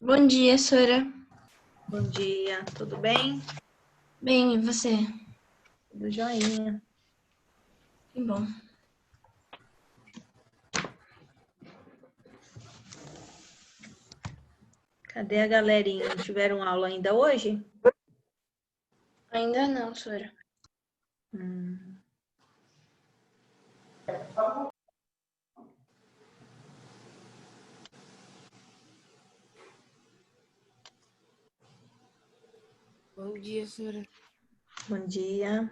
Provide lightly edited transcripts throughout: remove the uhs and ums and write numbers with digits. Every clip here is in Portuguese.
Bom dia, Sora. Bom dia, tudo bem? Bem, e você? Tudo joinha. Que bom. Cadê a galerinha? Tiveram aula ainda hoje? Ainda não, Sora. Bom dia, senhora. Bom dia.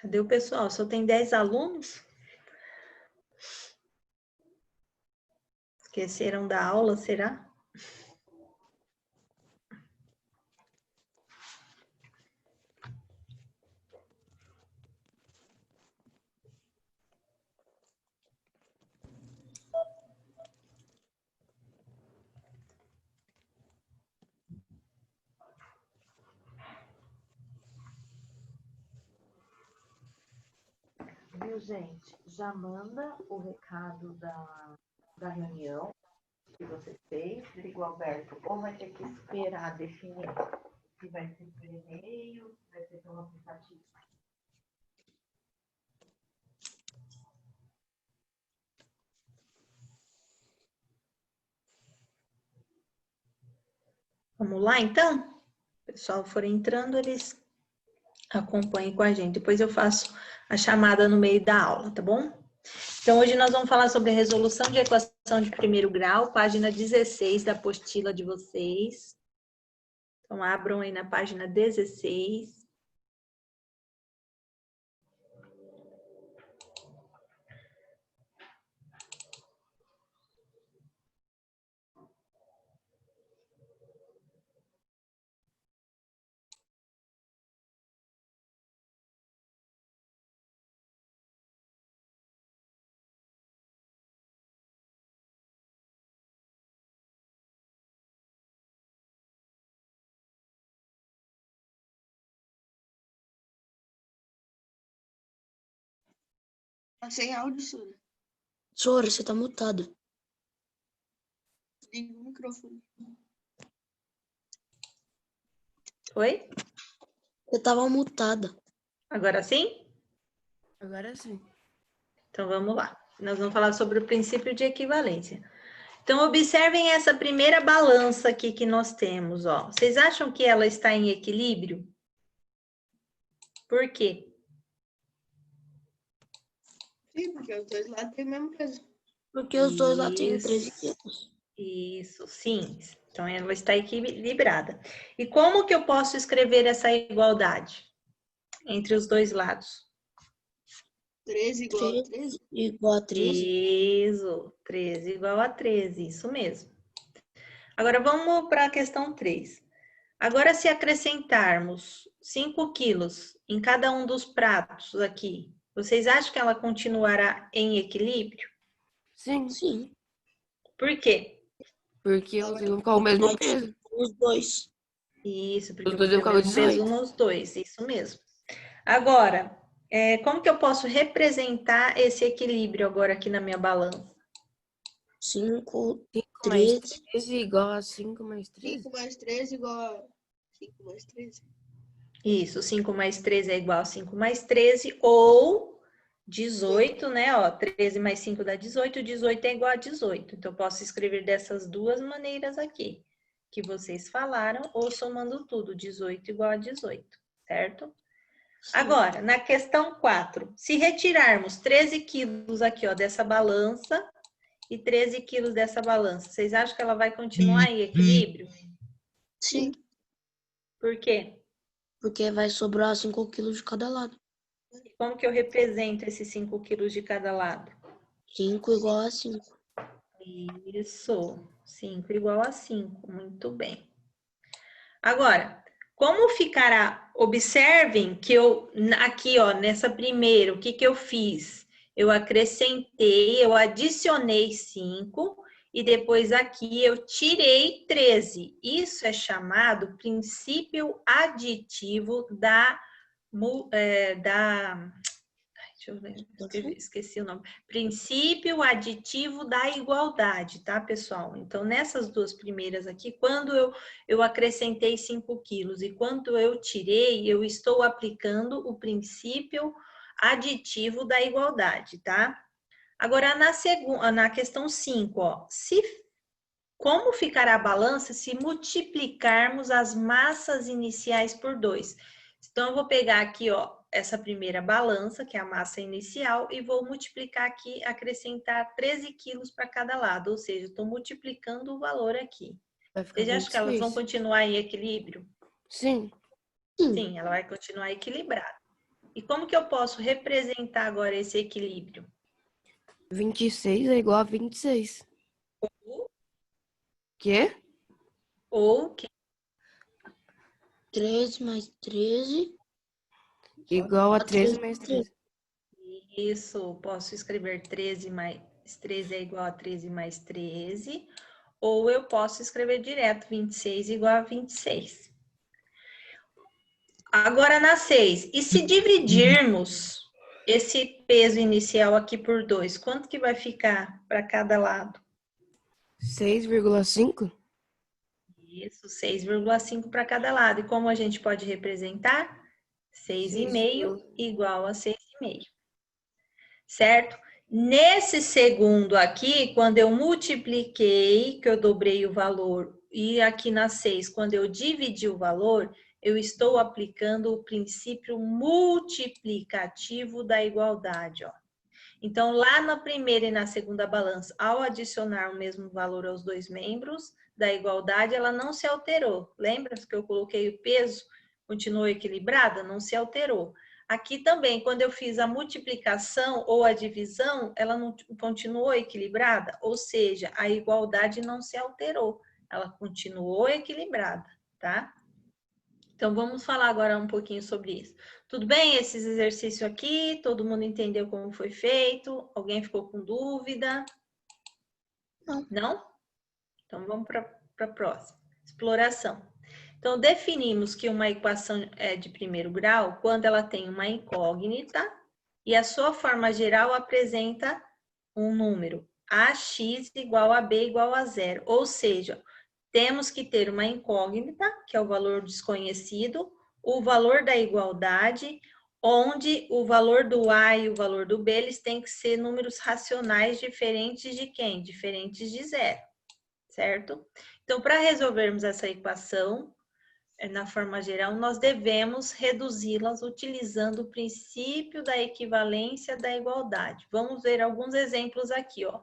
Cadê o pessoal? Só tem 10 alunos? Esqueceram da aula, será? Viu, gente? Já manda o recado da reunião que você fez, Rodrigo Alberto, ou vai ter que esperar definir se vai ser por e-mail, se vai ser pelo aplicativo. Vamos lá, então? O pessoal for entrando, eles acompanhem com a gente. Depois eu faço a chamada no meio da aula, tá bom? Então, hoje nós vamos falar sobre a resolução de equação de primeiro grau, página 16 da apostila de vocês. Então, abram aí na página 16. Tá sem áudio, Sora. Sora, você tá mutada. Liga o microfone. Oi? Você tava mutada. Agora sim? Agora sim. Então, vamos lá. Nós vamos falar sobre o princípio de equivalência. Então, observem essa primeira balança aqui que nós temos, ó. Vocês acham que ela está em equilíbrio? Por quê? Sim, porque os dois lados têm o mesmo peso. Porque os dois lá têm Isso. 13 quilos. Isso, sim. Então, ela está equilibrada. E como que eu posso escrever essa igualdade entre os dois lados? 13 igual a 13? Igual a 13. Isso, 13 igual a 13, isso mesmo. Agora, vamos para a questão 3. Agora, se acrescentarmos 5 quilos em cada um dos pratos aqui, vocês acham que ela continuará em equilíbrio? Sim. Sim. Por quê? Porque eles vão ficar o mesmo peso. Os dois. Isso, porque Os vai dois ter vão o ficar mesmo peso 18. nos dois, isso mesmo. Agora, como que eu posso representar esse equilíbrio agora aqui na minha balança? 5 mais 13 igual a 5 mais 13. 5 mais 13 igual a 5 mais 13. Isso, 5 mais 13 é igual a 5 mais 13, ou 18, né? Ó, 13 mais 5 dá 18, 18 é igual a 18. Então, eu posso escrever dessas duas maneiras aqui, que vocês falaram, ou somando tudo, 18 igual a 18, certo? Sim. Agora, na questão 4, se retirarmos 13 quilos aqui, ó, dessa balança e 13 quilos dessa balança, vocês acham que ela vai continuar em equilíbrio? Sim. Por quê? Porque vai sobrar 5 quilos de cada lado. Como que eu represento esses 5 quilos de cada lado? 5 igual a 5. Isso, 5 igual a 5, muito bem. Agora, Como ficará? Observem que eu, aqui, ó, nessa primeira, o que que eu fiz? Eu acrescentei, eu adicionei 5 e depois aqui eu tirei 13. Isso é chamado princípio aditivo deixa eu ver, esqueci o nome. Princípio aditivo da igualdade, tá, pessoal? Então, nessas duas primeiras aqui, quando eu acrescentei 5 quilos e quando eu tirei, eu estou aplicando o princípio aditivo da igualdade, tá? Agora, na questão 5, ó, como ficará a balança se multiplicarmos as massas iniciais por 2? Então, eu vou pegar aqui, ó, essa primeira balança, que é a massa inicial, e vou multiplicar aqui, acrescentar 13 quilos para cada lado, ou seja, estou multiplicando o valor aqui. Vai ficar Vocês acham que elas vão 26. continuar em equilíbrio? Sim. Sim, ela vai continuar equilibrada. E como que eu posso representar agora esse equilíbrio? 26 é igual a 26. Quê? Ou que 13 mais 13. Igual a 13 13 mais 13. isso, posso escrever 13 mais 13 é igual a 13 mais 13, ou eu posso escrever direto 26 igual a 26. Agora na 6, e se dividirmos esse peso inicial aqui por 2, quanto que vai ficar para cada lado? 6,5? Isso, 6,5 para cada lado. E como a gente pode representar? 6,5 igual a 6,5. Certo? Nesse segundo aqui, quando eu multipliquei, que eu dobrei o valor, e aqui na 6, quando eu dividi o valor, eu estou aplicando o princípio multiplicativo da igualdade, ó. Então, lá na primeira e na segunda balança, ao adicionar o mesmo valor aos dois membros da igualdade, ela não se alterou. Lembra que eu coloquei o peso? Continuou equilibrada? Não se alterou. Aqui também, quando eu fiz a multiplicação ou a divisão, ela não continuou equilibrada, ou seja, a igualdade não se alterou, ela continuou equilibrada, tá? Então, vamos falar agora um pouquinho sobre isso. Tudo bem esses exercícios aqui? Todo mundo entendeu como foi feito? Alguém ficou com dúvida? Não. Não? Então, vamos para a próxima. Exploração. Então, definimos que uma equação é de primeiro grau quando ela tem uma incógnita e a sua forma geral apresenta um número ax igual a b igual a 0. Ou seja, temos que ter uma incógnita, que é o valor desconhecido, o valor da igualdade, onde o valor do A e o valor do B, eles têm que ser números racionais diferentes de quem? Diferentes de 0, certo? Então, para resolvermos essa equação, na forma geral, nós devemos reduzi-las utilizando o princípio da equivalência da igualdade. Vamos ver alguns exemplos aqui, ó.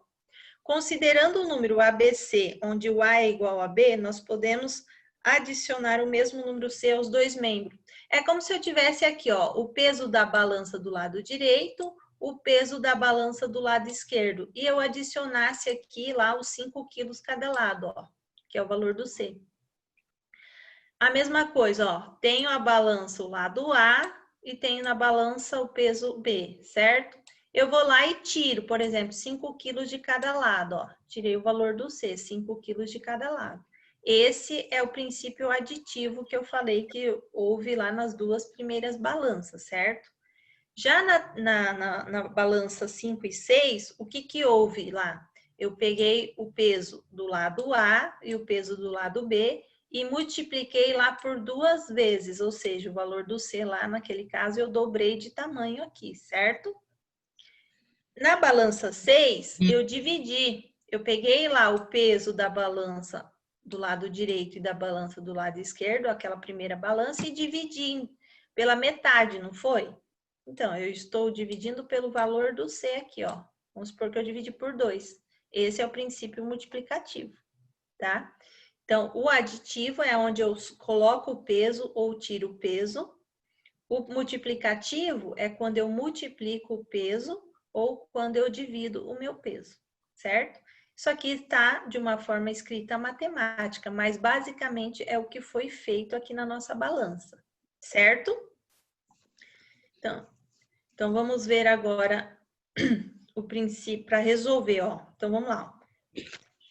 Considerando o número ABC, onde o A é igual a B, nós podemos adicionar o mesmo número C aos dois membros. É como se eu tivesse aqui, ó, o peso da balança do lado direito, o peso da balança do lado esquerdo. E eu adicionasse aqui lá os 5 quilos cada lado, ó, que é o valor do C. A mesma coisa, ó, tenho a balança o lado A e tenho na balança o peso B, certo? Eu vou lá e tiro, por exemplo, 5 quilos de cada lado, ó. Tirei o valor do C, 5 quilos de cada lado. Esse é o princípio aditivo que eu falei que houve lá nas duas primeiras balanças, certo? Já na balança 5 e 6, o que houve lá? Eu peguei o peso do lado A e o peso do lado B e multipliquei lá por 2 vezes, ou seja, o valor do C lá, naquele caso, eu dobrei de tamanho aqui, certo? Na balança 6, eu dividi. Eu peguei lá o peso da balança do lado direito e da balança do lado esquerdo, aquela primeira balança, e dividi pela metade, não foi? Então, eu estou dividindo pelo valor do C aqui, ó. Vamos supor que eu dividi por 2. Esse é o princípio multiplicativo, tá? Então, o aditivo é onde eu coloco o peso ou tiro o peso. O multiplicativo é quando eu multiplico o peso ou quando eu divido o meu peso, certo? Isso aqui está de uma forma escrita matemática, mas basicamente é o que foi feito aqui na nossa balança, certo? Então vamos ver agora o princípio para resolver, ó. Então vamos lá.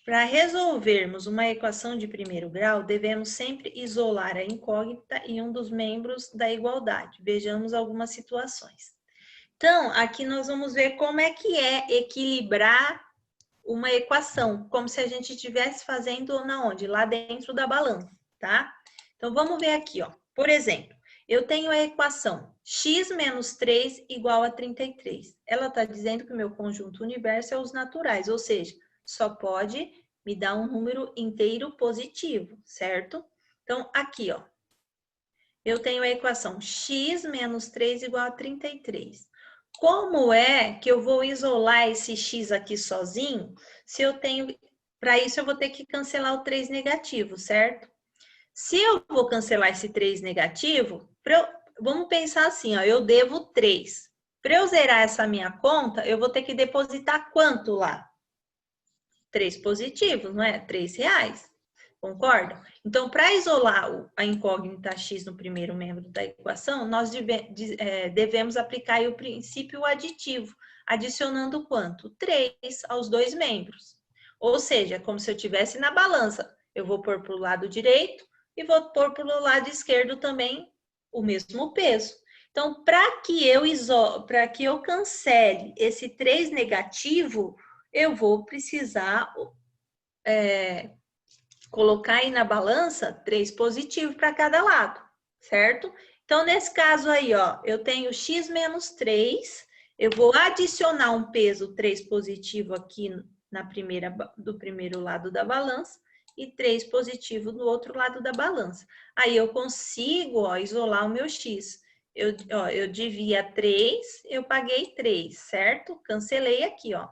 Para resolvermos uma equação de primeiro grau, devemos sempre isolar a incógnita e um dos membros da igualdade. Vejamos algumas situações. Então, aqui nós vamos ver como é que é equilibrar uma equação, como se a gente estivesse fazendo na onde? Lá dentro da balança, tá? Então, vamos ver aqui, ó. Por exemplo, eu tenho a equação x menos 3 igual a 33. Ela está dizendo que o meu conjunto universo é os naturais, ou seja, só pode me dar um número inteiro positivo, certo? Então, aqui, ó. Eu tenho a equação x menos 3 igual a 33. Como é que eu vou isolar esse x aqui sozinho, se eu tenho... Para isso, eu vou ter que cancelar o 3 negativo, certo? Se eu vou cancelar esse 3 negativo, vamos pensar assim, ó, eu devo 3. Para eu zerar essa minha conta, eu vou ter que depositar quanto lá? 3 positivos, não é? R$3. Concorda? Então, para isolar a incógnita x no primeiro membro da equação, nós devemos aplicar aí o princípio aditivo, adicionando quanto? 3 aos dois membros. Ou seja, como se eu estivesse na balança. Eu vou pôr para o lado direito e vou pôr para o lado esquerdo também o mesmo peso. Então, para que eu cancele esse 3 negativo, eu vou precisar colocar aí na balança 3 positivo para cada lado, certo? Então, nesse caso aí, ó, eu tenho x menos 3, eu vou adicionar um peso 3 positivo aqui do primeiro lado da balança e 3 positivo do outro lado da balança. Aí eu consigo, ó, isolar o meu x. Eu devia 3, eu paguei 3, certo? Cancelei aqui, ó.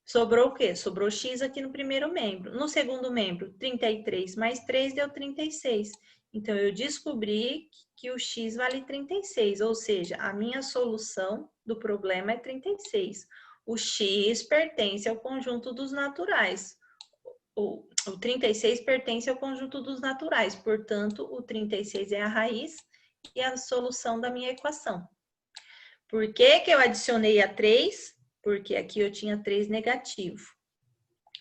Sobrou o quê? Sobrou x aqui no primeiro membro. No segundo membro, 33 mais 3 deu 36. Então, eu descobri que o x vale 36, ou seja, a minha solução do problema é 36. O x pertence ao conjunto dos naturais. O 36 pertence ao conjunto dos naturais, portanto, o 36 é a raiz e a solução da minha equação. Por que que eu adicionei a 3? Porque aqui eu tinha 3 negativo.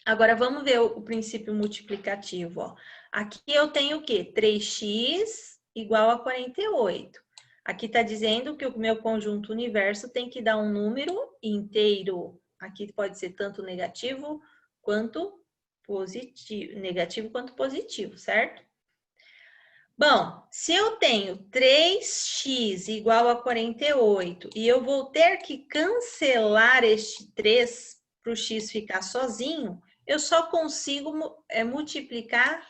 Agora, vamos ver o princípio multiplicativo, ó. Aqui eu tenho o quê? 3x igual a 48. Aqui está dizendo que o meu conjunto universo tem que dar um número inteiro. Aqui pode ser tanto negativo quanto positivo. Negativo quanto positivo, certo? Bom, se eu tenho 3x igual a 48 e eu vou ter que cancelar este 3 para o x ficar sozinho, eu só consigo multiplicar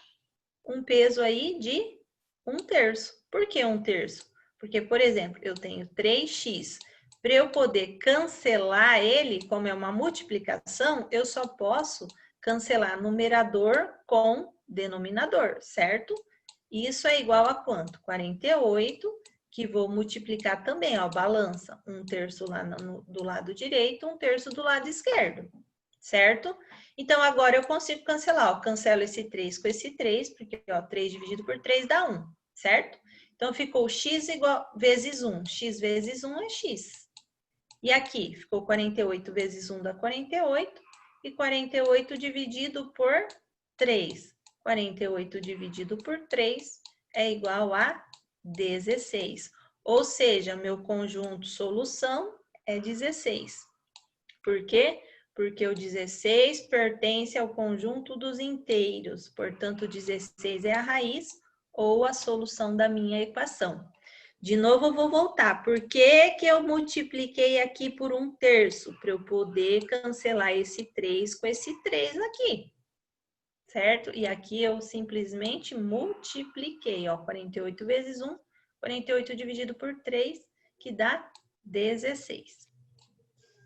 um peso aí de 1/3. Por que 1/3? Porque, por exemplo, eu tenho 3x. Para eu poder cancelar ele, como é uma multiplicação, eu só posso cancelar numerador com denominador, certo? Isso é igual a quanto? 48, que vou multiplicar também, ó, balança. 1/3 lá do lado direito, 1/3 do lado esquerdo, certo? Então, agora eu consigo cancelar, ó, cancelo esse 3 com esse 3, porque, ó, 3 dividido por 3 dá 1, certo? Então, ficou x igual vezes 1. X vezes 1 é x. E aqui, ficou 48 vezes 1 dá 48, e 48 dividido por 3. 48 dividido por 3 é igual a 16. Ou seja, meu conjunto solução é 16. Por quê? Porque o 16 pertence ao conjunto dos inteiros. Portanto, 16 é a raiz ou a solução da minha equação. De novo, eu vou voltar. Por que que eu multipliquei aqui por 1/3? Para eu poder cancelar esse 3 com esse 3 aqui. Certo? E aqui eu simplesmente multipliquei, ó, 48 vezes 1, 48 dividido por 3, que dá 16.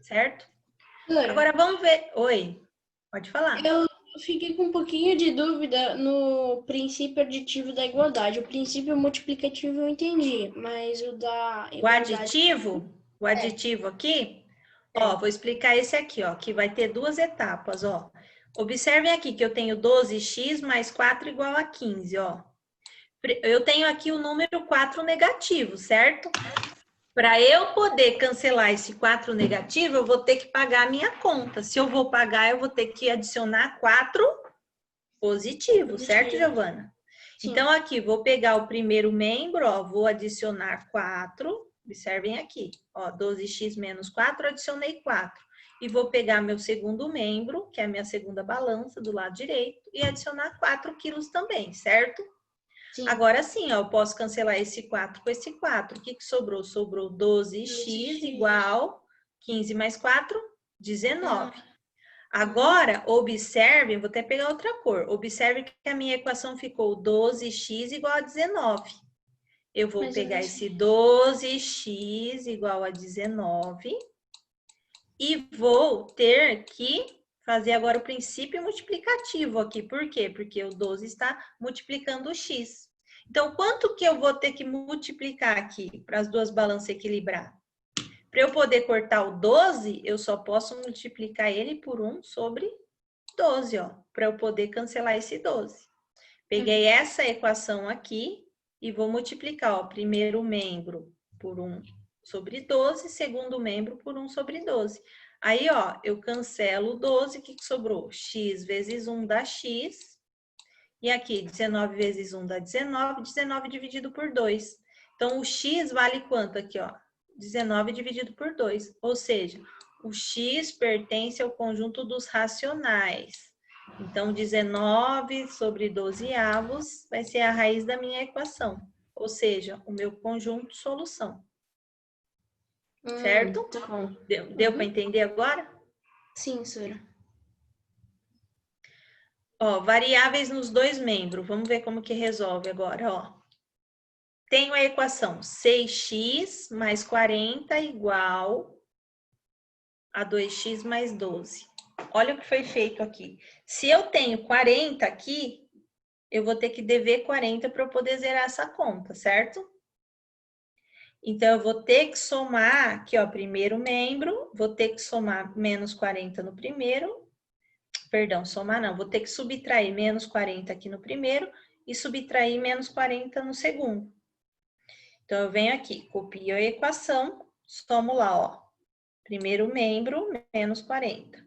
Certo? Agora vamos ver. Oi, pode falar. Eu fiquei com um pouquinho de dúvida no princípio aditivo da igualdade. O princípio multiplicativo eu entendi, mas o da igualdade... O aditivo aqui, ó, vou explicar esse aqui, ó, que vai ter duas etapas, ó. Observem aqui que eu tenho 12x mais 4 igual a 15, ó. Eu tenho aqui o número 4 negativo, certo? Para eu poder cancelar esse 4 negativo, eu vou ter que pagar a minha conta. Se eu vou pagar, eu vou ter que adicionar 4 positivo, certo, Giovana? Sim. Então, aqui, vou pegar o primeiro membro, ó, vou adicionar 4. Observem aqui, ó, 12x menos 4, adicionei 4. E vou pegar meu segundo membro, que é a minha segunda balança, do lado direito, e adicionar 4 quilos também, certo? Sim. Agora sim, ó, eu posso cancelar esse 4 com esse 4. O que que sobrou? Sobrou 12x igual 15 mais 4, 19. Agora, observem, vou até pegar outra cor. Observe que a minha equação ficou 12x igual a 19. Eu vou pegar esse 12x igual a 19 e vou ter que fazer agora o princípio multiplicativo aqui. Por quê? Porque o 12 está multiplicando o x. Então, quanto que eu vou ter que multiplicar aqui para as duas balanças equilibrar? Para eu poder cortar o 12, eu só posso multiplicar ele por 1 sobre 12, ó, para eu poder cancelar esse 12. Peguei essa equação aqui e vou multiplicar, ó, primeiro membro por 1 sobre 12, segundo membro por 1 sobre 12. Aí, ó, eu cancelo o 12, o que que sobrou? X vezes 1 dá x. E aqui, 19 vezes 1 dá 19, 19 dividido por 2. Então, o x vale quanto aqui, ó? 19 dividido por 2. Ou seja, o x pertence ao conjunto dos racionais. Então, 19 sobre 12 avos vai ser a raiz da minha equação. Ou seja, o meu conjunto solução. Certo? Tá bom. Deu para entender agora? Sim, senhora. Ó, variáveis nos dois membros. Vamos ver como que resolve agora, ó. Tenho a equação 6x mais 40 igual a 2x mais 12. Olha o que foi feito aqui. Se eu tenho 40 aqui, eu vou ter que dever 40 para eu poder zerar essa conta, certo? Então, eu vou ter que somar aqui, ó, primeiro membro, vou ter que somar menos 40 no primeiro. Perdão, somar não, vou ter que subtrair menos 40 aqui no primeiro e subtrair menos 40 no segundo. Então, eu venho aqui, copio a equação, somo lá, ó. Primeiro membro, menos 40.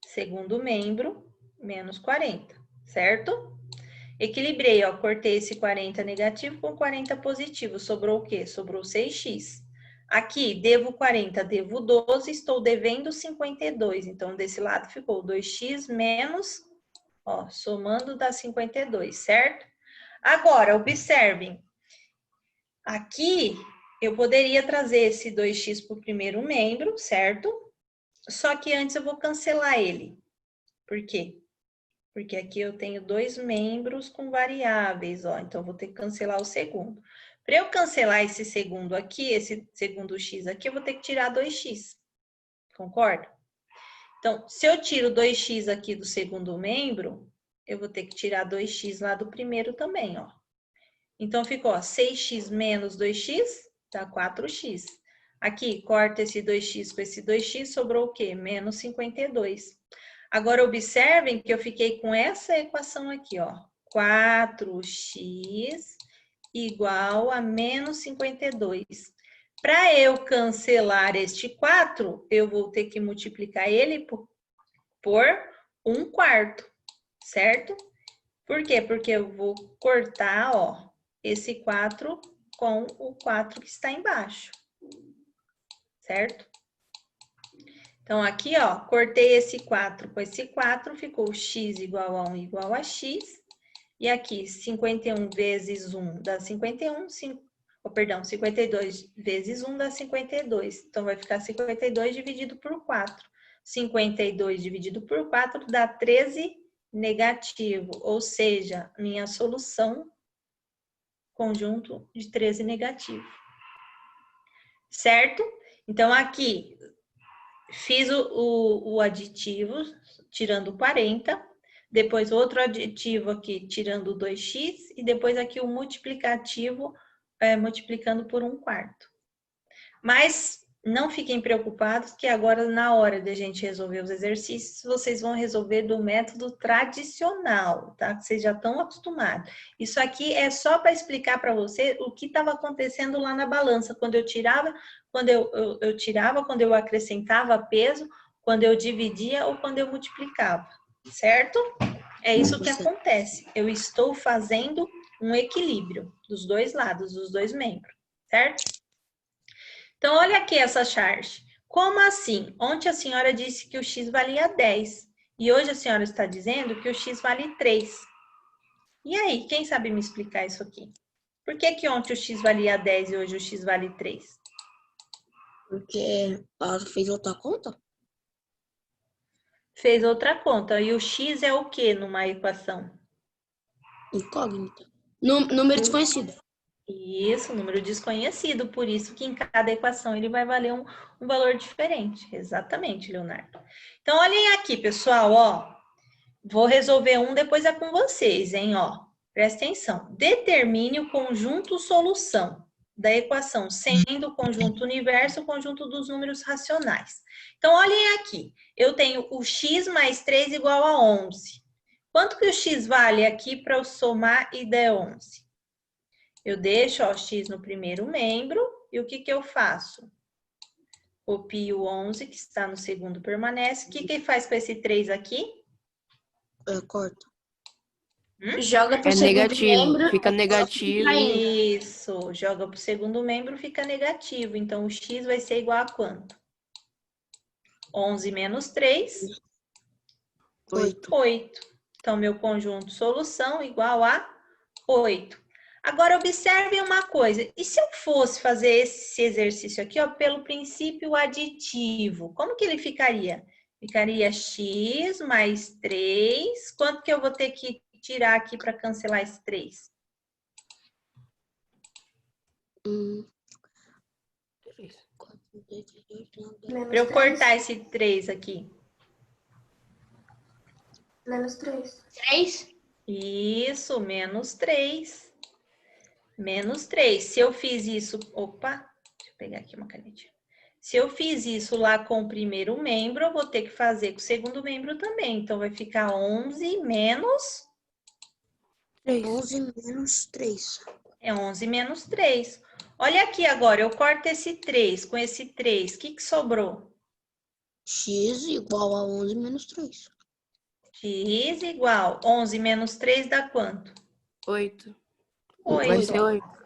Segundo membro, menos 40, certo? Equilibrei, ó, cortei esse 40 negativo com 40 positivo. Sobrou o quê? Sobrou 6x. Aqui, devo 40, devo 12, estou devendo 52. Então, desse lado ficou 2x menos, ó, somando dá 52, certo? Agora, observem. Aqui, eu poderia trazer esse 2x para o primeiro membro, certo? Só que antes eu vou cancelar ele. Por quê? Porque aqui eu tenho dois membros com variáveis, ó. Então, eu vou ter que cancelar o segundo. Para eu cancelar esse segundo aqui, esse segundo x aqui, eu vou ter que tirar 2x. Concorda? Então, se eu tiro 2x aqui do segundo membro, eu vou ter que tirar 2x lá do primeiro também, ó. Então, ficou, ó, 6x menos 2x, dá 4x. Aqui, corta esse 2x com esse 2x, sobrou o quê? Menos 52. Agora, observem que eu fiquei com essa equação aqui, ó. 4x igual a menos 52. Para eu cancelar este 4, eu vou ter que multiplicar ele por 1/4, certo? Por quê? Porque eu vou cortar, ó, esse 4 com o 4 que está embaixo, certo? Então, aqui, ó, cortei esse 4 com esse 4, ficou x igual a 1 igual a x. E aqui, 51 vezes 1 dá 51, 52 vezes 1 dá 52. Então, vai ficar 52 dividido por 4. 52 dividido por 4 dá 13 negativo, ou seja, minha solução, conjunto de 13 negativo. Certo? Então, aqui, fiz o aditivo, tirando 40, depois outro aditivo aqui, tirando 2x, e depois aqui o multiplicativo, multiplicando por 1/4. Mas não fiquem preocupados que agora, na hora de a gente resolver os exercícios, vocês vão resolver do método tradicional, tá? Que vocês já estão acostumados. Isso aqui é só para explicar para você o que estava acontecendo lá na balança, quando eu tirava, quando eu tirava, quando eu acrescentava peso, quando eu dividia ou quando eu multiplicava, certo? É isso que acontece. Eu estou fazendo um equilíbrio dos dois lados, dos dois membros, certo? Então, olha aqui essa charge. Como assim? Ontem a senhora disse que o x valia 10. E hoje a senhora está dizendo que o x vale 3. E aí, quem sabe me explicar isso aqui? Por que ontem o x valia 10 e hoje o x vale 3? Porque ela fez outra conta? Fez outra conta. E o x é o que numa equação? Incógnita. Número desconhecido. Isso, número desconhecido, por isso que em cada equação ele vai valer um valor diferente. Exatamente, Leonardo. Então, olhem aqui, pessoal, ó. Vou resolver um, depois é com vocês, hein, ó. Presta atenção. Determine o conjunto solução da equação, sendo o conjunto universo o conjunto dos números racionais. Então, olhem aqui. Eu tenho o x mais 3 igual a 11. Quanto que o x vale aqui para eu somar e der 11? Eu deixo ó, x no primeiro membro e o que eu faço? Copio 11, que está no segundo, permanece. O que faz com esse 3 aqui? Corta. Joga pro É segundo negativo, membro. fica negativo. Isso, joga para o segundo membro, fica negativo. Então, o x vai ser igual a quanto? 11 menos 3? 8. 8. Então, meu conjunto solução igual a 8. Agora, observem uma coisa. E se eu fosse fazer esse exercício aqui, ó, pelo princípio aditivo, como que ele ficaria? Ficaria x mais 3. Quanto que eu vou ter que tirar aqui para cancelar esse 3? Para eu cortar esse 3 aqui. Menos 3. 3. Isso, menos 3. Menos 3. Se eu fiz isso... Opa, deixa eu pegar aqui uma canetinha. Se eu fiz isso lá com o primeiro membro, eu vou ter que fazer com o segundo membro também. Então, vai ficar 11 menos... 11 menos 3. É 11 menos 3. Olha aqui agora, eu corto esse 3 com esse 3. O que sobrou? X igual a 11 menos 3. X igual 11 menos 3 dá quanto? 8. 8. Vai ser 8.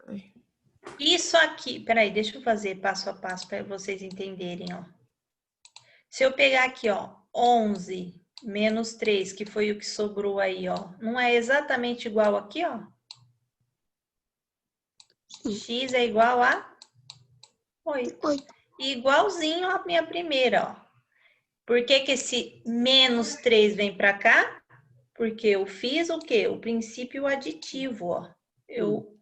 Isso aqui, peraí, deixa eu fazer passo a passo para vocês entenderem, ó. Se eu pegar aqui, ó, 11 menos 3, que foi o que sobrou aí, ó, não é exatamente igual aqui, ó? X é igual a 8. Igualzinho a minha primeira, ó. Por que que esse menos 3 vem para cá? Porque eu fiz o quê? O princípio aditivo, ó. Eu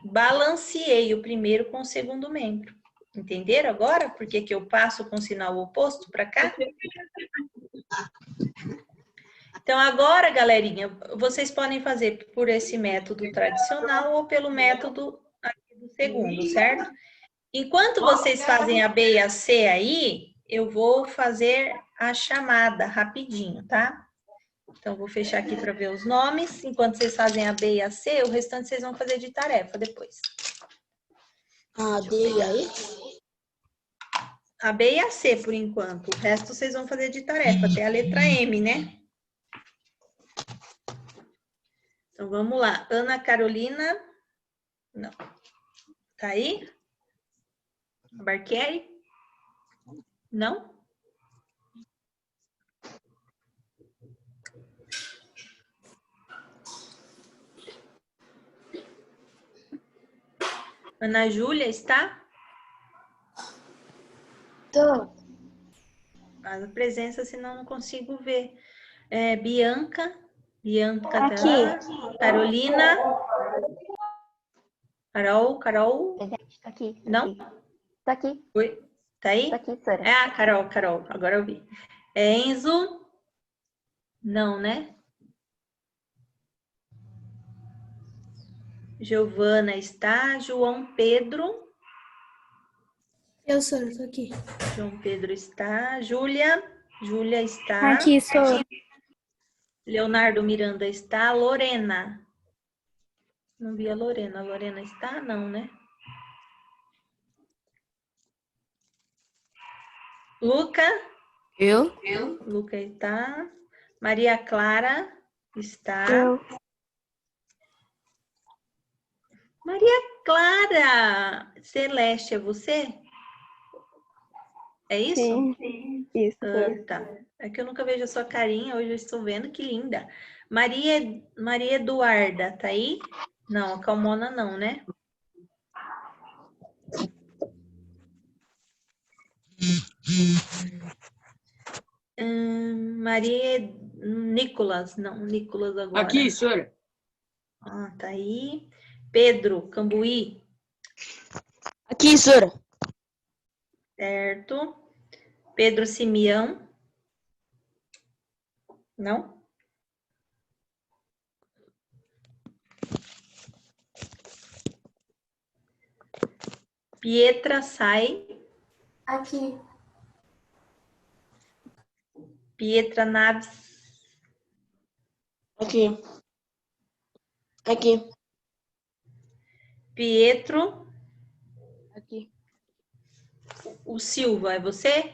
balanceei o primeiro com o segundo membro. Entenderam agora por que que eu passo com sinal oposto para cá? Então, agora, galerinha, vocês podem fazer por esse método tradicional ou pelo método aqui do segundo, certo? Enquanto vocês fazem a B e a C aí, eu vou fazer a chamada rapidinho, tá? Então, vou fechar aqui para ver os nomes. Enquanto vocês fazem a B e a C, o restante vocês vão fazer de tarefa depois. A D e a E? A B e a C, por enquanto. O resto vocês vão fazer de tarefa, até a letra M, né? Então, vamos lá. Ana Carolina. Não. Tá aí? Barqueri? Não? Ana Júlia, está? Tô. Faz a presença, senão não consigo ver. Bianca. Bianca Aqui. tá. Carolina. Carol. Presente, tá aqui. Não? Tá aqui. Oi. Tá aí? Tá aqui, Sara. Ah, Carol. Agora eu vi. Enzo. Não, né? Giovana está. João Pedro. Eu sou aqui. João Pedro está. Júlia está. Aqui, sou. Leonardo Miranda está. Lorena. Não vi a Lorena. A Lorena está? Não, né? Luca? Eu? Luca está. Maria Clara está. Eu. Maria Clara! Celeste, é você? É isso? Sim. Isso. Tá. É que eu nunca vejo a sua carinha, hoje eu estou vendo, que linda. Maria Eduarda, tá aí? Não, a Calmona não, né? Maria Nicolas, não, Nicolas agora. Aqui, senhora. Ah, tá aí. Pedro Cambuí, Aqui, senhora. certo. Pedro Simeão. Não? Pietra Sai. Aqui. Pietra Naves. Aqui. Aqui. Pietro. Aqui. O Silva, é você?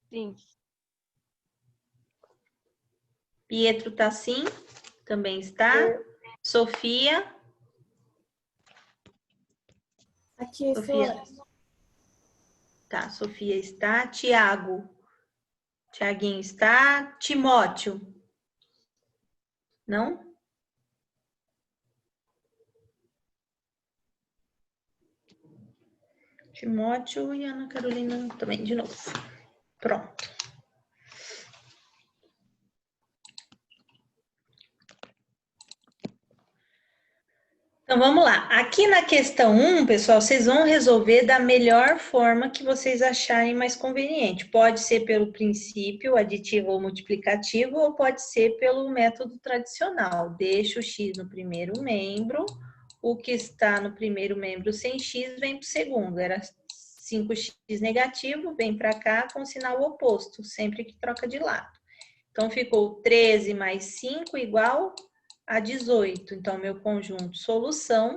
Sim. Pietro Tassim, também está. Sofia. Aqui, Sofia. Tá, Sofia está. Tiago. Tiaguinho está. Timóteo. Não? Timóteo e Ana Carolina também, de novo. Pronto. Então, vamos lá. Aqui na questão 1, pessoal, vocês vão resolver da melhor forma que vocês acharem mais conveniente. Pode ser pelo princípio aditivo ou multiplicativo, ou pode ser pelo método tradicional. Deixa o x no primeiro membro, o que está no primeiro membro sem x vem para o segundo. Era 5x negativo, vem para cá com sinal oposto, sempre que troca de lado. Então, ficou 13 mais 5 igual a 18. Então, meu conjunto solução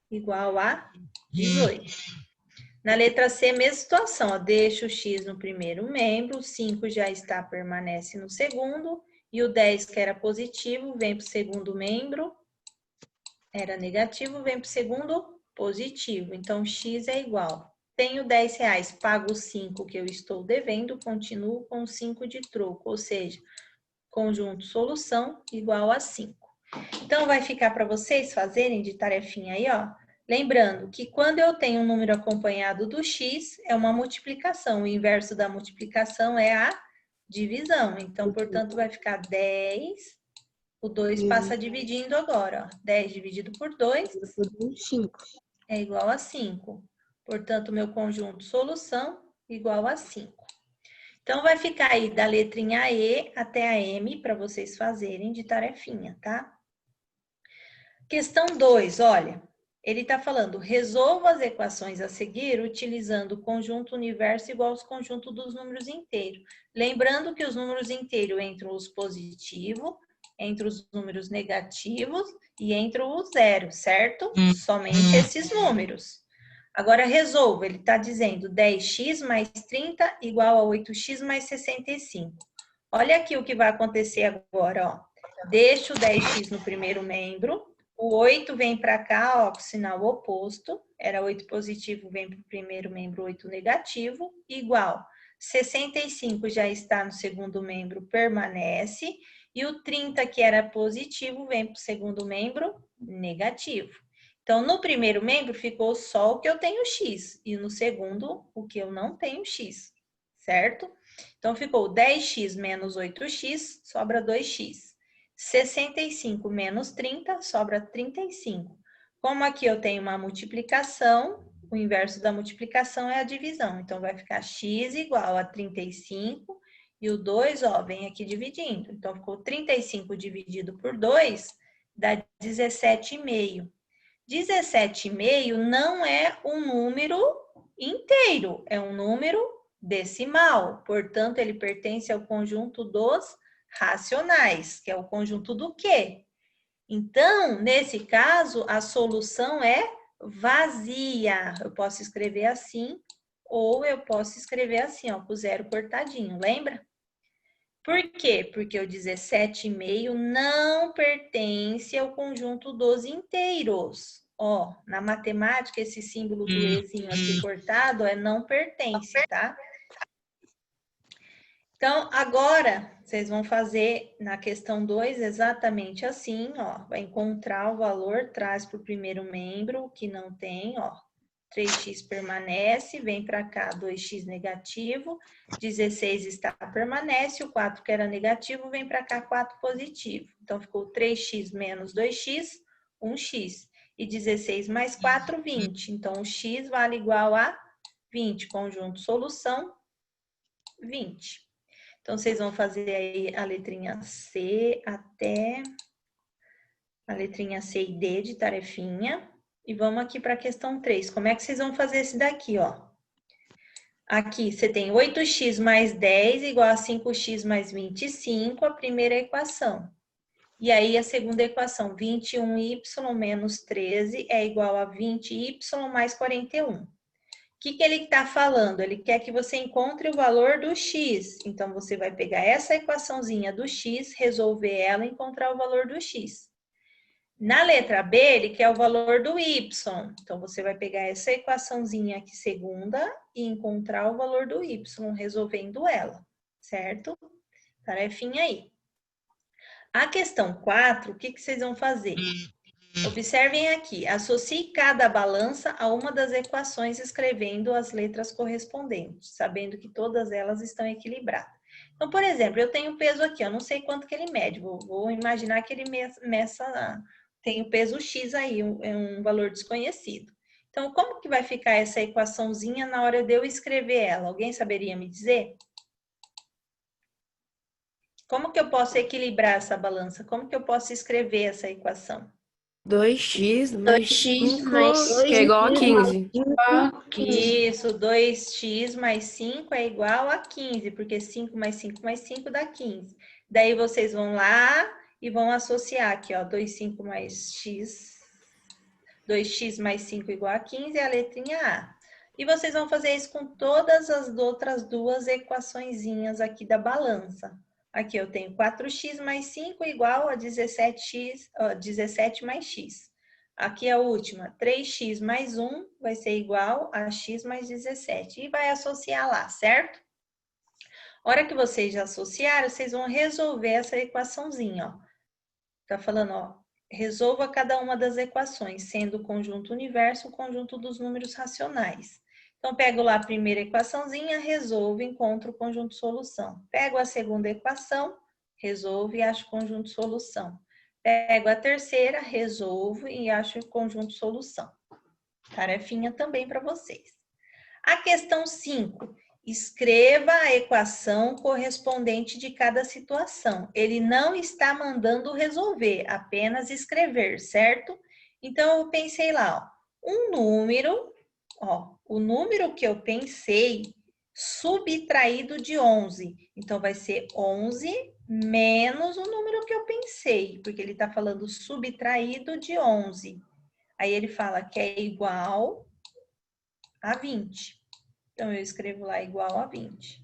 igual a 18. Na letra C, mesma situação. Ó, deixa o x no primeiro membro, o 5 já está, permanece no segundo, e o 10, que era positivo, vem para o segundo membro, era negativo, vem para o segundo positivo. Então, x é igual. Tenho R$10, pago os 5 que eu estou devendo, continuo com 5 de troco, ou seja, conjunto solução igual a 5. Então, vai ficar para vocês fazerem de tarefinha aí, ó. Lembrando que quando eu tenho um número acompanhado do x, é uma multiplicação. O inverso da multiplicação é a divisão. Então, portanto, vai ficar 10. O 2 passa dividindo agora, ó. 10 dividido por 2 5. é igual a 5. Portanto, meu conjunto solução igual a 5. Então, vai ficar aí da letrinha E até a M para vocês fazerem de tarefinha, tá? Questão 2, olha, ele está falando, resolva as equações a seguir utilizando o conjunto universo igual aos conjuntos dos números inteiros. Lembrando que os números inteiros entram os positivos, entre os números negativos e entre o zero, certo? Somente esses números. Agora, resolva, ele está dizendo 10x mais 30 igual a 8x mais 65. Olha aqui o que vai acontecer agora, ó. Deixa o 10x no primeiro membro, o 8 vem para cá, ó, com sinal oposto. Era 8 positivo, vem para o primeiro membro, 8 negativo, igual. 65 já está no segundo membro, permanece. E o 30, que era positivo, vem para o segundo membro, negativo. Então, no primeiro membro ficou só o que eu tenho x. E no segundo, o que eu não tenho x, certo? Então, ficou 10x menos 8x, sobra 2x. 65 menos 30, sobra 35. Como aqui eu tenho uma multiplicação, o inverso da multiplicação é a divisão. Então, vai ficar x igual a 35 e o 2, ó, vem aqui dividindo. Então, ficou 35 dividido por 2, dá 17,5. 17,5 não é um número inteiro, é um número decimal. Portanto, ele pertence ao conjunto dos racionais, que é o conjunto do quê? Então, nesse caso, a solução é vazia. Eu posso escrever assim, ou eu posso escrever assim, ó, com o zero cortadinho, lembra? Por quê? Porque o 17,5 não pertence ao conjunto dos inteiros. Ó, na matemática, esse símbolo do ezinho aqui cortado é não pertence, tá? Então, agora, vocês vão fazer na questão 2 exatamente assim, ó. Vai encontrar o valor, traz para o primeiro membro, o que não tem, ó. 3x permanece, vem para cá 2x negativo, 16 está permanece, o 4 que era negativo, vem para cá 4 positivo. Então, ficou 3x menos 2x, 1x. E 16 mais 4, 20. Então, o x vale igual a 20. Conjunto solução, 20. Então, vocês vão fazer aí a letrinha C até a letrinha C e D de tarefinha. E vamos aqui para a questão 3. Como é que vocês vão fazer esse daqui, ó? Aqui, você tem 8x mais 10 igual a 5x mais 25, a primeira equação. E aí, a segunda equação, 21y menos 13 é igual a 20y mais 41. O que ele está falando? Ele quer que você encontre o valor do x. Então, você vai pegar essa equaçãozinha do x, resolver ela e encontrar o valor do x. Na letra B, ele quer o valor do y. Então, você vai pegar essa equaçãozinha aqui segunda e encontrar o valor do y, resolvendo ela, certo? Tarefinha aí. A questão 4, o que vocês vão fazer? Observem aqui, associe cada balança a uma das equações escrevendo as letras correspondentes, sabendo que todas elas estão equilibradas. Então, por exemplo, eu tenho peso aqui, eu não sei quanto que ele mede, vou imaginar que ele tem o peso X aí, é um valor desconhecido. Então, como que vai ficar essa equaçãozinha na hora de eu escrever ela? Alguém saberia me dizer? Como que eu posso equilibrar essa balança? Como que eu posso escrever essa equação? 2x mais 2x 5, mais que é igual a 15. Isso, 2x mais 5 é igual a 15, porque 5 mais 5 mais 5 dá 15. Daí vocês vão lá e vão associar aqui, ó, 2,5 mais x, 2x mais 5 igual a 15 é a letrinha A. E vocês vão fazer isso com todas as outras duas equaçõezinhas aqui da balança. Aqui eu tenho 4x mais 5 igual a 17 mais x. Aqui a última, 3x mais 1 vai ser igual a x mais 17. E vai associar lá, certo? A hora que vocês já associaram, vocês vão resolver essa equaçãozinha, ó. Tá falando, ó, resolva cada uma das equações, sendo o conjunto universo o conjunto dos números racionais. Então, pego lá a primeira equaçãozinha, resolvo e encontro o conjunto solução. Pego a segunda equação, resolvo e acho o conjunto solução. Pego a terceira, resolvo e acho o conjunto solução. Tarefinha também para vocês. A questão 5. Escreva a equação correspondente de cada situação. Ele não está mandando resolver, apenas escrever, certo? Então, eu pensei lá, ó, um número, ó, o número que eu pensei subtraído de 11. Então, vai ser 11 menos o número que eu pensei, porque ele está falando subtraído de 11. Aí, ele fala que é igual a 20. Então, eu escrevo lá igual a 20.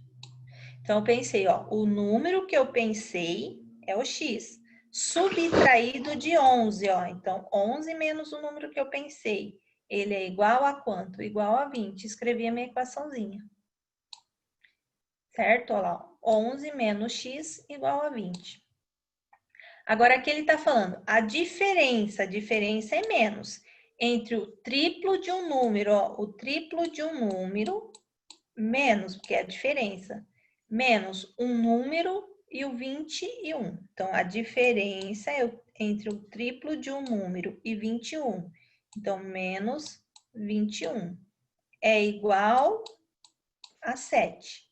Então, eu pensei, ó, o número que eu pensei é o x, subtraído de 11, ó. Então, 11 menos o número que eu pensei, ele é igual a quanto? Igual a 20. Escrevi a minha equaçãozinha. Certo? Olha lá, 11 menos x igual a 20. Agora, aqui ele está falando, a diferença é menos, entre o triplo de um número, ó, o triplo de um número, menos, porque é a diferença, menos um número e o 21. Então, a diferença é entre o triplo de um número e 21. Então, menos 21 é igual a 7.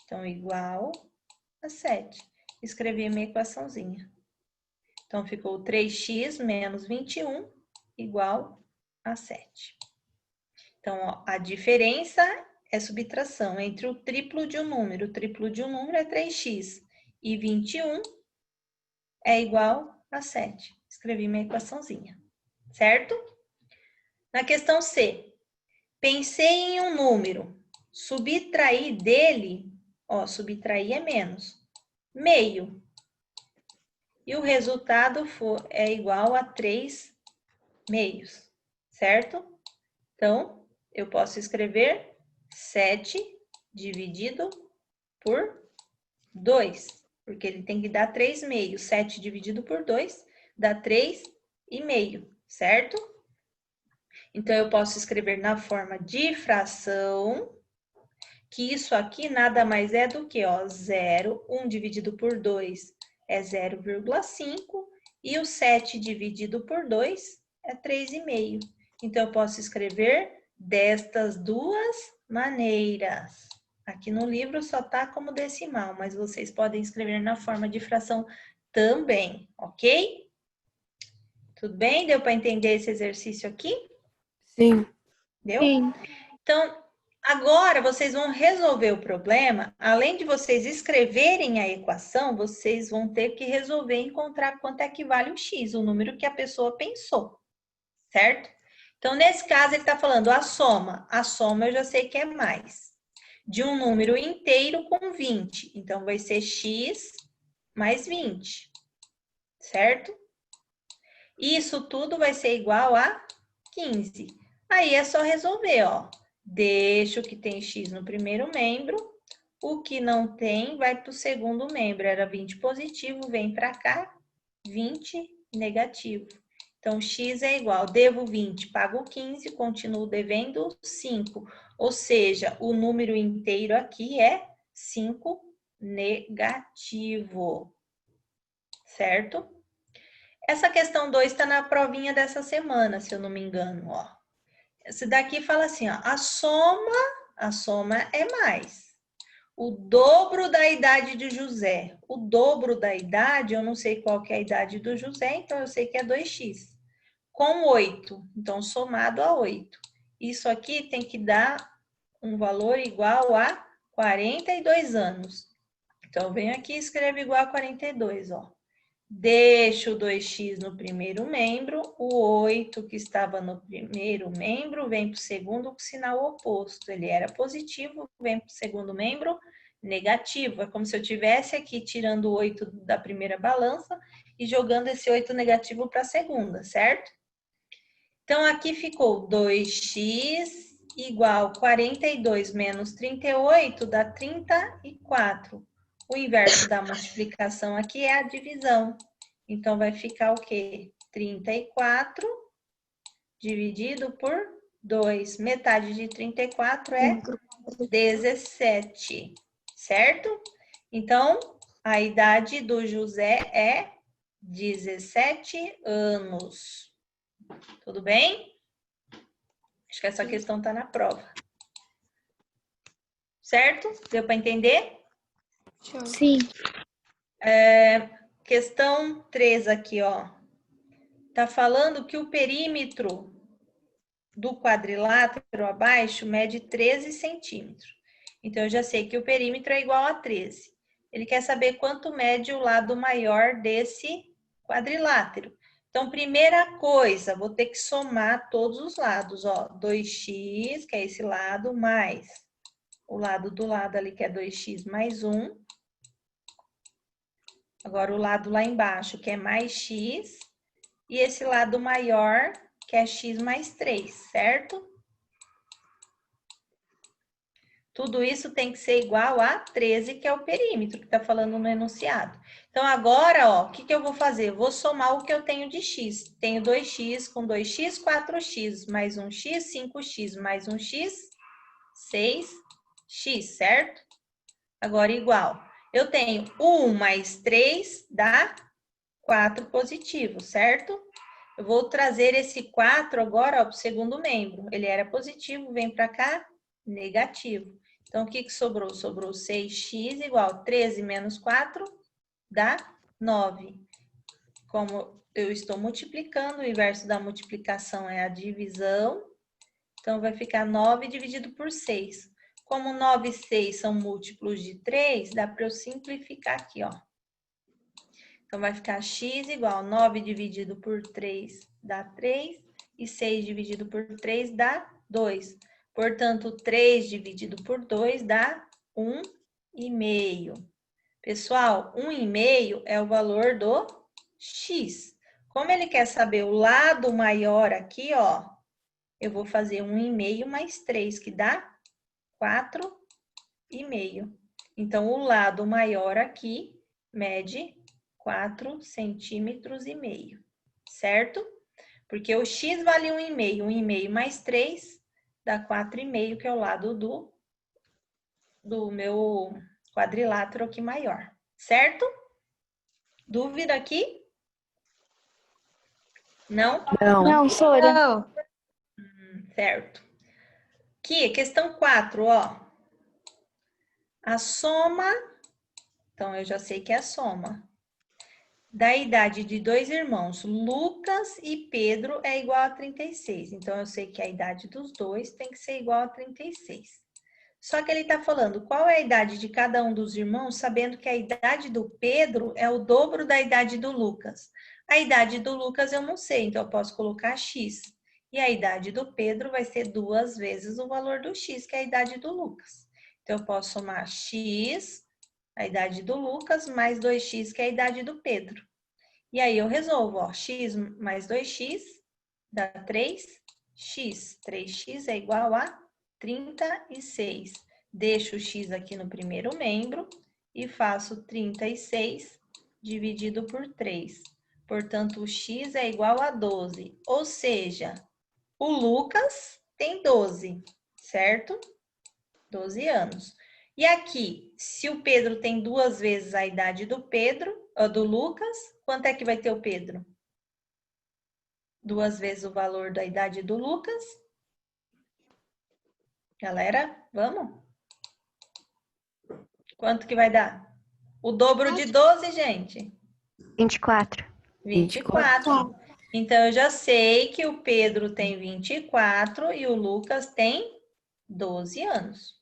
Então, igual a 7. Escrevi a minha equaçãozinha. Então, ficou 3x menos 21 igual a 7. Então, ó, a diferença é subtração entre o triplo de um número. O triplo de um número é 3x. E 21 é igual a 7. Escrevi minha equaçãozinha. Certo? Na questão C. Pensei em um número. Subtrair dele, ó, subtrair é menos, meio. E o resultado é igual a 3 meios, certo? Então, eu posso escrever 7 dividido por 2, porque ele tem que dar 3 meios. 7 dividido por 2 dá 3,5, certo? Então, eu posso escrever na forma de fração, que isso aqui nada mais é do que, ó, 0, 1 dividido por 2 é 0,5, e o 7 dividido por 2 é 3,5. Então, eu posso escrever destas duas maneiras. Aqui no livro só tá como decimal, mas vocês podem escrever na forma de fração também, ok? Tudo bem? Deu para entender esse exercício aqui? Sim. Deu? Sim. Então, agora vocês vão resolver o problema. Além de vocês escreverem a equação, vocês vão ter que resolver e encontrar quanto é que vale o x, o número que a pessoa pensou, certo? Então, nesse caso, ele está falando a soma. A soma eu já sei que é mais. De um número inteiro com 20. Então, vai ser x mais 20, certo? Isso tudo vai ser igual a 15. Aí é só resolver, ó. Deixa o que tem x no primeiro membro, o que não tem vai para o segundo membro. Era 20 positivo, vem para cá, 20 negativo. Então, x é igual, devo 20, pago 15, continuo devendo 5. Ou seja, o número inteiro aqui é 5 negativo. Certo? Essa questão 2 está na provinha dessa semana, se eu não me engano, ó. Esse daqui fala assim, ó, a soma é mais. O dobro da idade de José. O dobro da idade, eu não sei qual que é a idade do José, então eu sei que é 2x. Com 8, então somado a 8. Isso aqui tem que dar um valor igual a 42 anos. Então, eu venho aqui e escrevo igual a 42, ó. Deixo o 2x no primeiro membro, o 8 que estava no primeiro membro vem para o segundo com sinal oposto. Ele era positivo, vem para o segundo membro negativo. É como se eu tivesse aqui tirando o 8 da primeira balança e jogando esse 8 negativo para a segunda, certo? Então, aqui ficou 2x igual 42 menos 38 dá 34. O inverso da multiplicação aqui é a divisão. Então, vai ficar o quê? 34 dividido por 2. Metade de 34 é 17, certo? Então, a idade do José é 17 anos. Tudo bem? Acho que essa questão está na prova. Certo? Deu para entender? Sim. Questão 3 aqui, ó. Tá falando que o perímetro do quadrilátero abaixo mede 13 centímetros. Então, eu já sei que o perímetro é igual a 13. Ele quer saber quanto mede o lado maior desse quadrilátero. Então, primeira coisa, vou ter que somar todos os lados, ó. 2x, que é esse lado, mais o lado do lado ali, que é 2x mais 1. Agora, o lado lá embaixo, que é mais x. E esse lado maior, que é x mais 3, certo? Tudo isso tem que ser igual a 13, que é o perímetro que está falando no enunciado. Então, agora, ó, o que eu vou fazer? Eu vou somar o que eu tenho de x. Tenho 2x com 2x, 4x, mais 1x, 5x, mais 1x, 6x, certo? Agora, igual. Eu tenho 1 mais 3 dá 4 positivo, certo? Eu vou trazer esse 4 agora para o segundo membro. Ele era positivo, vem para cá, negativo. Então, o que sobrou? Sobrou 6x igual 13 menos 4 dá 9. Como eu estou multiplicando, o inverso da multiplicação é a divisão. Então, vai ficar 9 dividido por 6. Como 9 e 6 são múltiplos de 3, dá para eu simplificar aqui, ó. Então, vai ficar x igual 9 dividido por 3 dá 3, e 6 dividido por 3 dá 2. Portanto, 3 dividido por 2 dá 1,5. Pessoal, 1,5 é o valor do x. Como ele quer saber o lado maior aqui, ó, eu vou fazer 1,5 mais 3, que dá 4,5. Então, o lado maior aqui mede 4,5 centímetros, certo? Porque o x vale 1,5. 1,5 mais 3 dá 4,5, que é o lado do meu quadrilátero aqui maior, certo? Dúvida aqui? Não? Não, Sora. Certo. Aqui, questão 4, ó. A soma, então eu já sei que é a soma, da idade de dois irmãos, Lucas e Pedro, é igual a 36. Então, eu sei que a idade dos dois tem que ser igual a 36. Só que ele está falando qual é a idade de cada um dos irmãos, sabendo que a idade do Pedro é o dobro da idade do Lucas. A idade do Lucas eu não sei, então eu posso colocar x. E a idade do Pedro vai ser 2 vezes o valor do x, que é a idade do Lucas. Então, eu posso somar x, a idade do Lucas, mais 2x, que é a idade do Pedro. E aí, eu resolvo, ó, x mais 2x dá 3x. 3x é igual a 36. Deixo o x aqui no primeiro membro e faço 36 dividido por 3. Portanto, o x é igual a 12. Ou seja, o Lucas tem 12, certo? 12 anos. E aqui, se o Pedro tem 2 vezes a idade do do Lucas, quanto é que vai ter o Pedro? 2 vezes o valor da idade do Lucas. Galera, vamos? Quanto que vai dar? O dobro de 12, gente? 24. 24. Então, eu já sei que o Pedro tem 24 e o Lucas tem 12 anos.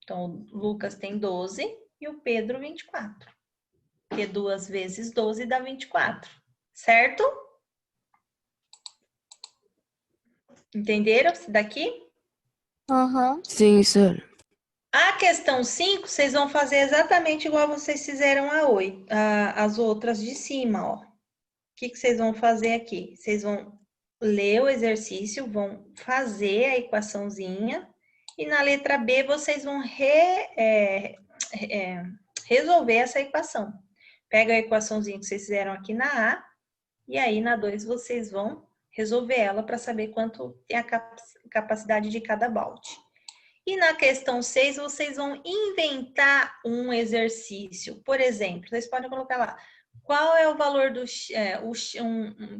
Então, o Lucas tem 12 e o Pedro 24. Porque 2 vezes 12 dá 24. Certo? Entenderam isso daqui? Aham. Sim, senhora. A questão 5, vocês vão fazer exatamente igual vocês fizeram as outras de cima, ó. O que vocês vão fazer aqui? Vocês vão ler o exercício, vão fazer a equaçãozinha e na letra B vocês vão resolver essa equação. Pega a equaçãozinha que vocês fizeram aqui na A e aí na 2 vocês vão resolver ela para saber quanto é a capacidade de cada balde. E na questão 6, vocês vão inventar um exercício. Por exemplo, vocês podem colocar lá, qual é o valor do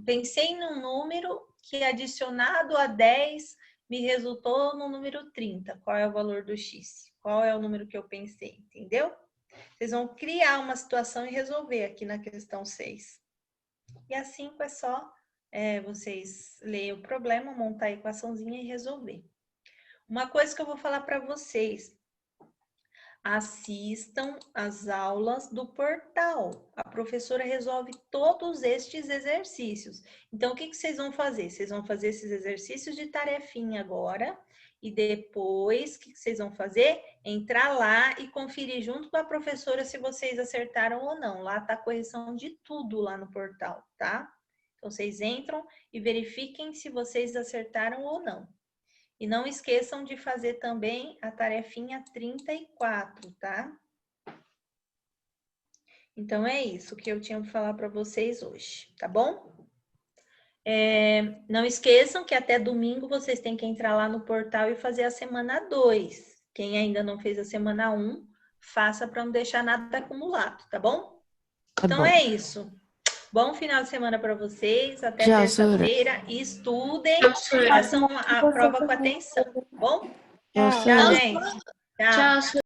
pensei num número que adicionado a 10 me resultou no número 30. Qual é o valor do x? Qual é o número que eu pensei, entendeu? Vocês vão criar uma situação e resolver aqui na questão 6. E a 5 é só vocês lerem o problema, montar a equaçãozinha e resolver. Uma coisa que eu vou falar para vocês, assistam as aulas do portal. A professora resolve todos estes exercícios. Então, o que vocês vão fazer? Vocês vão fazer esses exercícios de tarefinha agora e depois, o que vocês vão fazer? Entrar lá e conferir junto com a professora se vocês acertaram ou não. Lá tá a correção de tudo lá no portal, tá? Então, vocês entram e verifiquem se vocês acertaram ou não. E não esqueçam de fazer também a tarefinha 34, tá? Então, é isso que eu tinha para falar para vocês hoje, tá bom? Não esqueçam que até domingo vocês têm que entrar lá no portal e fazer a semana 2. Quem ainda não fez a semana 1, faça para não deixar nada acumulado, tá bom? Então, é isso. Bom final de semana para vocês. Até terça-feira. Estudem. Façam a prova com atenção. Tá bom? Tchau, Tchau, gente. Tchau. Tchau.